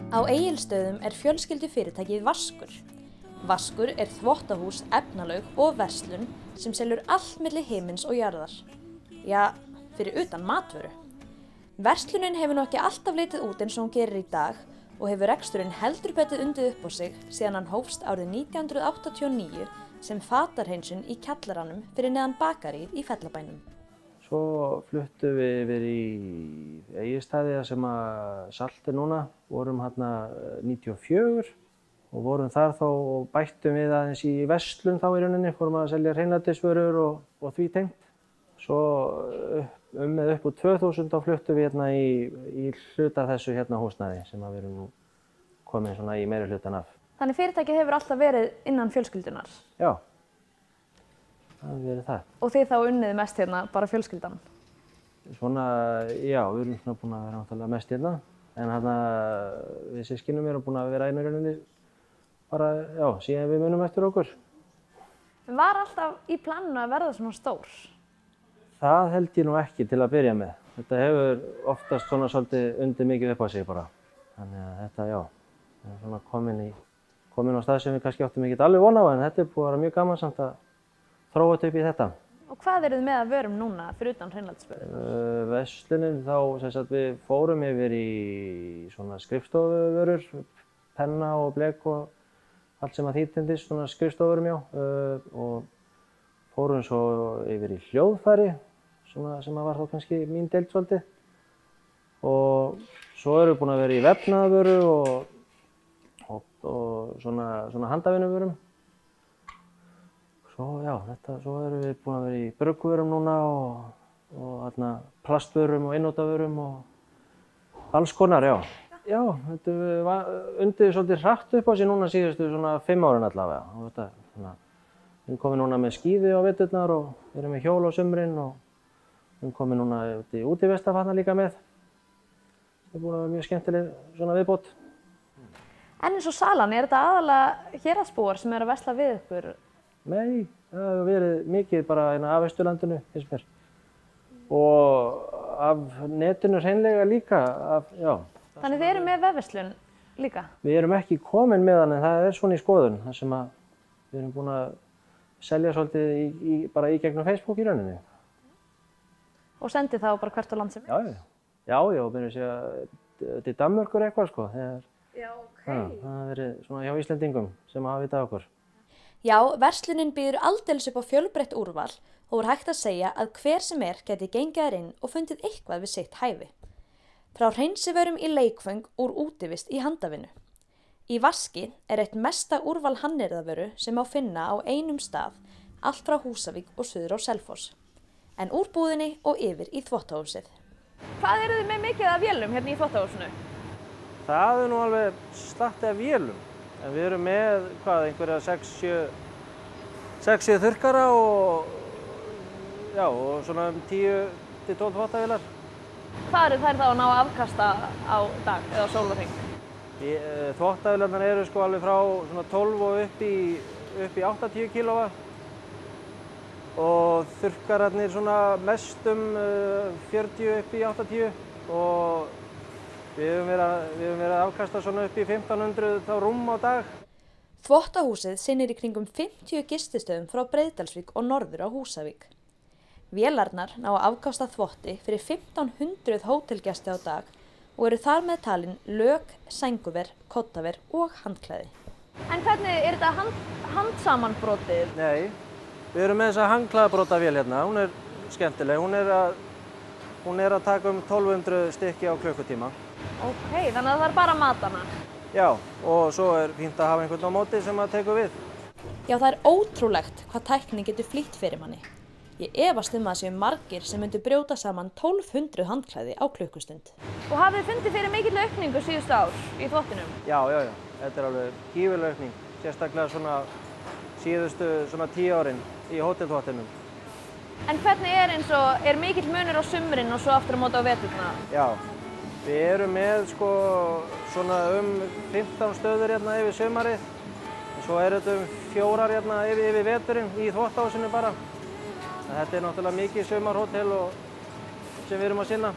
Á Egilsstöðum fjölskyldufyrirtækið Vaskur. Vaskur þvottahús, efnalaug og verslun sem selur allt milli himins og jarðar. Já, fyrir utan matvöru. Verslunin hefur nú ekki alltaf litið út eins og hún gerir í dag og hefur reksturinn heldur betur undið upp á sig síðan hann hófst árið 1989 sem fatarhreinsun í kjallaranum fyrir neðan bakaríið í Fellabænum. Svo fluttum við yfir í Egilsstaði sem Salt núna, vorum hérna 94 og vorum þar þá og bættum við aðeins í verslun þá í rauninni, fórum að selja hreinlætisvörur og því tengt. Svo með upp úr 2000 þá fluttum við hérna í hluta af þessu hérna húsnæði sem við erum nú komin svona í meiri hlutan af. Þannig fyrirtækið hefur alltaf verið innan fjölskyldunar? Já. Það hefur verið það. Og þið þá unnið mest hérna, bara fjölskyldan? Svona, já, við erum svona búin að vera náttúrulega mest hérna. En hérna, við systkinum erum búin að vera einu rauninni bara, já, síðan við munum eftir okkur. En var alltaf í planinu að verða svona stór? Það held ég nú ekki til að byrja með. Þetta hefur oftast svona svolítið undið mikið upp á sig bara. Þannig að þetta, já, er svona komin á stað sem við kannski áttum ekki alveg von á, en þetta búið að vera mjög gaman samt að þróa þetta upp í þetta. Og hvað eruð með að vörum núna fyrir utan hreinlætisvörur? Verslunin þá, sem sagt, við fórum yfir í svona skrifstofuvörur, penna og blek og allt sem að því tengdist, svona skrifstofuvörum, já. Og fórum svo yfir í hljóðfæri, svona sem var þá kannski mín deild svolítið. Og svo erum við búin að vera í vefnaðarvöru og svona handavinnuvörum. Svo erum við búin að vera í bruggvörum núna og plastvörum og einnotavörum og alls konar, já. Já, þetta undið svolítið hratt upp á sig núna síðustu svona 5 árin allavega. Og við erum komin núna með skíði á veturnar og við erum með hjól á sumrin og við erum komin núna í útivestafatna líka með. Það er búin að vera mjög skemmtileg svona viðbót. En eins og salan, þetta aðalega héraðsbúar sem að versla við ykkur? Nei, það hefur verið mikið bara af Austurlandinu, finnst mér. Og af netinu hreinlega líka, já. Þannig þið eru með vefverslun líka? Við erum ekki komin með hann, en það er svona í skoðun, þar sem við erum búin að selja svolítið bara í gegnum Facebook í rauninni. Og sendið þá bara hvert á land sem er? Já, byrjum að segja til Danmörkur eitthvað, sko. Já, ok. Það har verið svona hjá Íslendingum sem hafa vitað okkur. Já, verslunin býður aldeilis upp á fjölbreytt úrval og hægt að segja að hver sem geti gengið þar inn og fundið eitthvað við sitt hæfi. Frá hreinsivörum í leikföng úr útivist í handavinnu. Í Vaski eitt mesta úrval hannyrðavöru sem á finna á einum stað, allt frá Húsavík og suður á Selfoss. En úr búðinni og yfir í þvottahúsið. Hvað eruð þið með mikið af vélum hérna í þvottahúsinu? Það nú alveg slatti af vélum. En við erum með, einhverja 6-7 þurrkara og svona 10 til 12 þvottavélar. Hvað eru þær þá að ná að afkasta á dag eða sólarhring? Þvottavélarnar eru sko alveg frá svona 12 og upp í 80 kW. Og þurrkararnir svona mest 40 upp í 80 og við höfum verið að afkasta svona upp í 1500 þá rúm á dag. Þvottahúsið sinnir í kringum 50 gististöðum frá Breiðdalsvík og norður á Húsavík. Vélarnar ná að afkasta þvotti fyrir 1500 hótelgesti á dag og eru þar með talin lök, sænguver, koddaver og handklæði. En hvernig þetta handsamanbrotið? Nei, við erum með þessa handklæðabrotavél hérna. Hún er skemmtileg. Hún er að taka 1200 stykki á klukkutíma. Ok, þannig að það bara matana? Já, og svo fínt að hafa einhvern á móti sem að tekur við. Já, það ótrúlegt hvað tæknin getur flýtt fyrir manni. Ég efast að séu margir sem myndu brjóta saman 1200 handklæði á klukkustund. Og hafið þið fundið fyrir mikill aukningu síðustu ár í þvottinum? Já. Þetta er alveg gífurleg aukning. Sérstaklega svona síðustu 10 árin í hótelþvottinum. En hvernig er mikill munur á sumrin og svo aftur á móti á veturna? Já. Við erum með svona 15 stöður hérna yfir sumarið. Svo þetta 4 hérna yfir veturinn í þvottahúsinu bara. Þetta er náttúrulega mikið sumarhótel sem við erum að sinna.